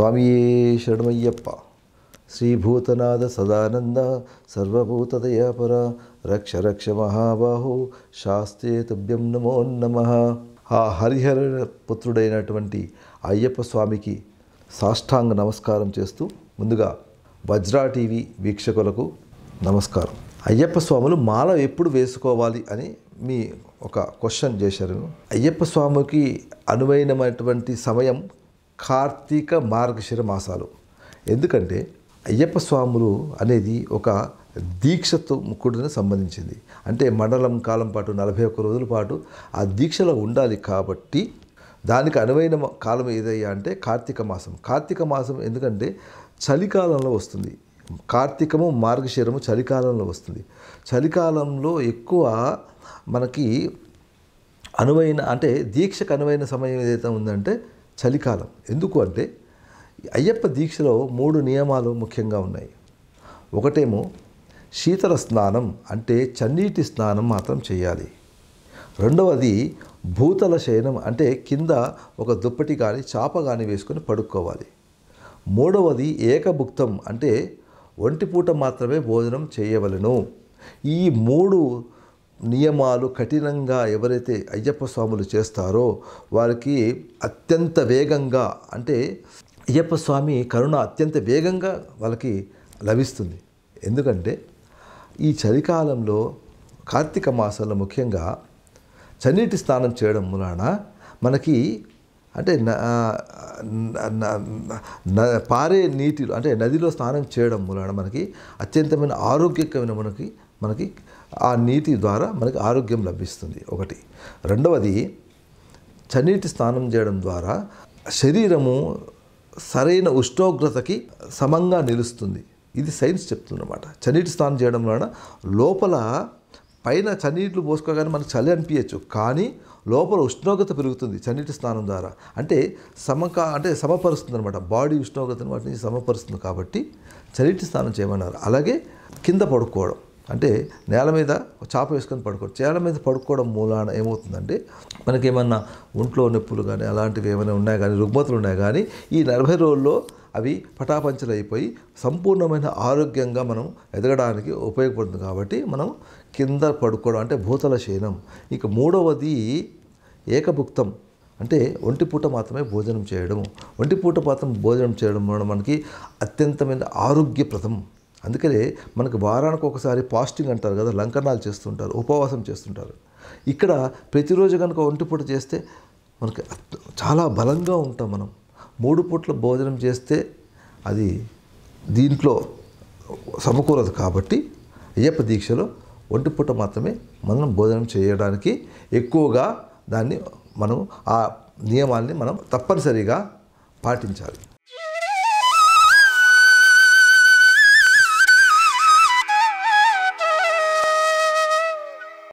స్వామియే శరణమయ్యప్ప. శ్రీభూతనాథ సదానంద సర్వభూతదయాపర రక్ష రక్ష మహాబాహు శాస్తే తుభ్యం నమో నమః. ఆ హరిహర పుత్రుడైనటువంటి అయ్యప్ప స్వామికి సాష్టాంగ నమస్కారం చేస్తూ ముందుగా వజ్రా టీవీ వీక్షకులకు నమస్కారం. అయ్యప్ప స్వాములు మాల ఎప్పుడు వేసుకోవాలి అని మీ ఒక క్వశ్చన్ చేశారు. అయ్యప్ప స్వామికి అనువైనటువంటి సమయం కార్తీక మార్గశిర మాసాలు. ఎందుకంటే అయ్యప్ప స్వాములు అనేది ఒక దీక్షతో కూడిన సంబంధించింది. అంటే మండలం కాలం పాటు 41 రోజుల పాటు ఆ దీక్షలో ఉండాలి. కాబట్టి దానికి అనువైన కాలం ఏదయ్యా అంటే కార్తీక మాసం. కార్తీక మాసం ఎందుకంటే చలికాలంలో వస్తుంది. కార్తీకము మార్గశిరము చలికాలంలో వస్తుంది. చలికాలంలో ఎక్కువ మనకి అనువైన అంటే దీక్షకు అనువైన సమయం ఏదైతే ఉందంటే చలికాలం. ఎందుకు అంటే అయ్యప్ప దీక్షలో 3 నియమాలు ముఖ్యంగా ఉన్నాయి. ఒకటేమో శీతల స్నానం అంటే చన్నీటి స్నానం మాత్రం చేయాలి. రెండవది భూతల శయనం అంటే కింద ఒక దుప్పటి కానీ చాప కానీ వేసుకొని పడుకోవాలి. మూడవది ఏకభుక్తం అంటే ఒంటిపూట మాత్రమే భోజనం చేయవలెను. ఈ 3 నియమాలు కఠినంగా ఎవరైతే అయ్యప్ప స్వాములు చేస్తారో వారికి అత్యంత వేగంగా అంటే అయ్యప్ప స్వామి కరుణ అత్యంత వేగంగా వాళ్ళకి లభిస్తుంది. ఎందుకంటే ఈ చలికాలంలో కార్తీక మాసంలో ముఖ్యంగా చన్నీటి స్నానం చేయడం మూలాన మనకి అంటే పారే నీటిలో అంటే నదిలో స్నానం చేయడం మూలాన మనకి అత్యంతమైన ఆరోగ్యకరమైన మనకి ఆ నీటి ద్వారా మనకి ఆరోగ్యం లభిస్తుంది. ఒకటి. రెండవది చన్నీటి స్నానం చేయడం ద్వారా శరీరము సరైన ఉష్ణోగ్రతకి సమంగా నిలుస్తుంది. ఇది సైన్స్ చెప్తుందన్నమాట. చన్నీటి స్నానం చేయడం వలన లోపల పైన చన్నీళ్ళు పోసుకోగానే మనకు చలి అనిపించచ్చు, కానీ లోపల ఉష్ణోగ్రత పెరుగుతుంది చన్నీటి స్నానం ద్వారా. అంటే సమపరుస్తుంది అనమాట. బాడీ ఉష్ణోగ్రతను వాటిని సమపరుస్తుంది. కాబట్టి చన్నీటి స్నానం చేయమన్నారు. అలాగే కింద పడుకోవడం అంటే నేల మీద చాప వేసుకొని పడుకోవడం. నేల మీద పడుకోవడం మూలాన ఏమవుతుందంటే మనకి ఏమన్నా ఒంట్లో నొప్పులు కానీ అలాంటివి ఏమైనా ఉన్నాయి కానీ రుగ్మతలు ఉన్నాయి కానీ ఈ 40 రోజుల్లో అవి పటాపంచలు అయిపోయి సంపూర్ణమైన ఆరోగ్యంగా మనం ఎదగడానికి ఉపయోగపడుతుంది. కాబట్టి మనం కింద పడుకోవడం అంటే భూతల శయనం. ఇక మూడవది ఏకభుక్తం అంటే ఒంటిపూట మాత్రమే భోజనం చేయడం. ఒంటిపూట మాత్రం భోజనం చేయడం వలన మనకి అత్యంతమైన ఆరోగ్యప్రదం. అందుకనే మనకు వారానికి ఒకసారి ఫాస్టింగ్ అంటారు కదా, లంకనాలు చేస్తుంటారు, ఉపవాసం చేస్తుంటారు. ఇక్కడ ప్రతిరోజు కనుక ఒంటిపూట చేస్తే మనకి చాలా బలంగా ఉంటాం. మనం 3 పూట్ల భోజనం చేస్తే అది దీంట్లో సమకూరదు. కాబట్టి అయ్యప్ప దీక్షలో ఒంటిపూట మాత్రమే మనం భోజనం చేయడానికి ఎక్కువగా దాన్ని మనం ఆ నియమాల్ని మనం తప్పనిసరిగా పాటించాలి.